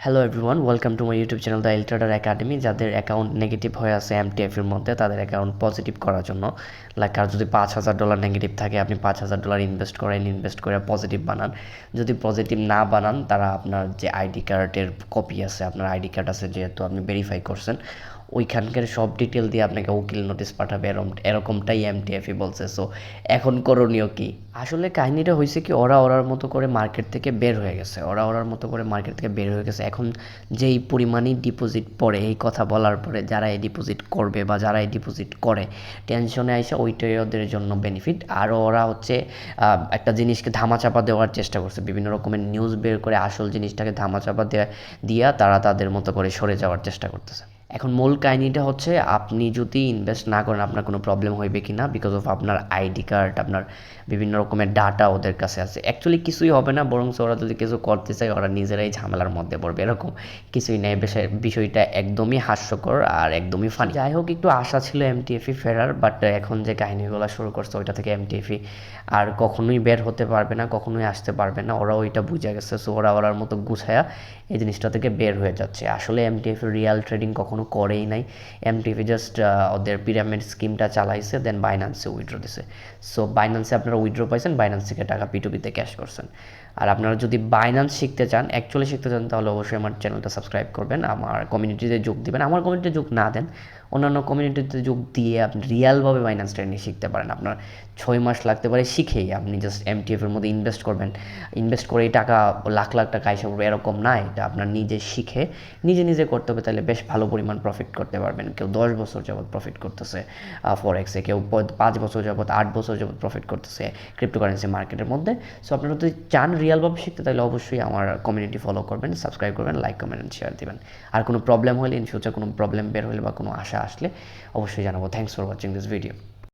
Hello everyone, welcome to my YouTube channel the trader academy. যাদের account negative হয়ে আছে এমটিএফের মধ্যে, তাদের অ্যাকাউন্ট পজিটিভ করার জন্য, লাইক আর যদি $5,000 নেগেটিভ থাকে, আপনি $5,000 ইনভেস্ট করেন, ইনভেস্ট করে পজিটিভ বানান। যদি পজিটিভ না বানান, তারা আপনার যে আইডি কার্ডের কপি আছে, আপনার আইডি কার্ড আছে যেহেতু আপনি ভেরিফাই করছেন, ওইখানকার সব ডিটেল দিয়ে আপনাকে উকিল নোটিশ পাঠাবে, এরকমটাই এমটিএফই বলছে। সো এখন করণীয় কি? আসলে কাহিনীটা হয়েছে কি, ওরার মতো করে মার্কেট থেকে বের হয়ে গেছে, ওরার মতো করে মার্কেট থেকে বের হয়ে গেছে। এখন যেই পরিমাণই ডিপোজিট পড়ে, এই কথা বলার পরে যারা এই ডিপোজিট করবে বা যারা এই ডিপোজিট করে টেনশনে আইসা, ওইটাই ওদের জন্য বেনিফিট। আর ওরা হচ্ছে একটা জিনিসকে ধামাচাপা দেওয়ার চেষ্টা করছে, বিভিন্ন রকমের নিউজ বের করে আসল জিনিসটাকে ধামাচাপা দিয়া তারা তাদের মতো করে সরে যাওয়ার চেষ্টা করতেছে। এখন মূল কাহিনীটা হচ্ছে, আপনি যদি ইনভেস্ট না করেন আপনার কোনো প্রবলেম হইবে কি না, বিকজ অফ আপনার আইডি কার্ড, আপনার বিভিন্ন রকমের ডাটা ওদের কাছে আছে। অ্যাকচুয়ালি কিছুই হবে না, বরং ওরা যদি কিছু করতে চায় ওরা নিজেরাই ঝামেলার মধ্যে পড়বে, এরকম কিছুই নেই। বিষয়টা একদমই হাস্যকর আর একদমই ফানি। যাই হোক, একটু আশা ছিল এমটিএফই ফেরার, বাট এখন যে কাহিনীগুলো শুরু করছে ওইটা থেকে এমটিএফই আর কখনোই বের হতে পারবে না, কখনোই আসতে পারবে না। ওরা ওইটা বুঝে গেছে। সো ওরার মতো গুছায়া এই জিনিসটা থেকে বের হয়ে যাচ্ছে। আসলে এমটিএফ রিয়াল ট্রেডিং কখনো করেই নাই। এমটিএফ জাস্ট ওদের পিরামিড স্কিমটা চালাইছে, দেন বাইন্যান্সে উইথড্র দিছে। সো বাইন্যান্সে আপনারা উইথড্র পাইছেন, বাইন্যান্স থেকে টাকা পিটুপিতে ক্যাশ করছেন। আর আপনারা যদি বাইন্যান্স শিখতে চান, অ্যাকচুয়ালি শিখতে চান, তাহলে অবশ্যই আমার চ্যানেলটা সাবস্ক্রাইব করবেন, আমার কমিউনিটিতে যোগ দিবেন। আমার কমিউনিটিতে যোগ না দেন, অন্যান্য কমিউনিটিতে যোগ দিয়ে আপনি রিয়ালভাবে বাইন্যান্স ট্রেডিং শিখতে পারেন। আপনার 6 মাস লাগতে পারে শিখেই, আপনি জাস্ট এমটিএফের মধ্যে ইনভেস্ট করবেন, ইনভেস্ট করেই টাকা লাখ লাখ টাকা আইসা পড়বে এরকম না। এটা আপনার নিজে শিখে নিজে করতে হবে, তাহলে বেশ ভালো পরিমাণ প্রফিট করতে পারবেন। কেউ 10 বছর যাবৎ প্রফিট করতেছে ফরেক্সে, কেউ 5 বছর যাবৎ, 8 বছর যাবৎ প্রফিট করতেছে ক্রিপ্টোকারেন্সি মার্কেটের মধ্যে। সো আপনারা যদি চান রিয়ালভাবে শিখতে, তাহলে অবশ্যই আমার কমিউনিটি ফলো করবেন, সাবস্ক্রাইব করবেন, লাইক কমেন্ট শেয়ার দিবেন। আর কোনো প্রবলেম হলে, ইন ফিউচার কোনো প্রবলেম বের হলে বা কোনো আশা আসলে অবশ্যই জানাবো। Thanks for watching this video.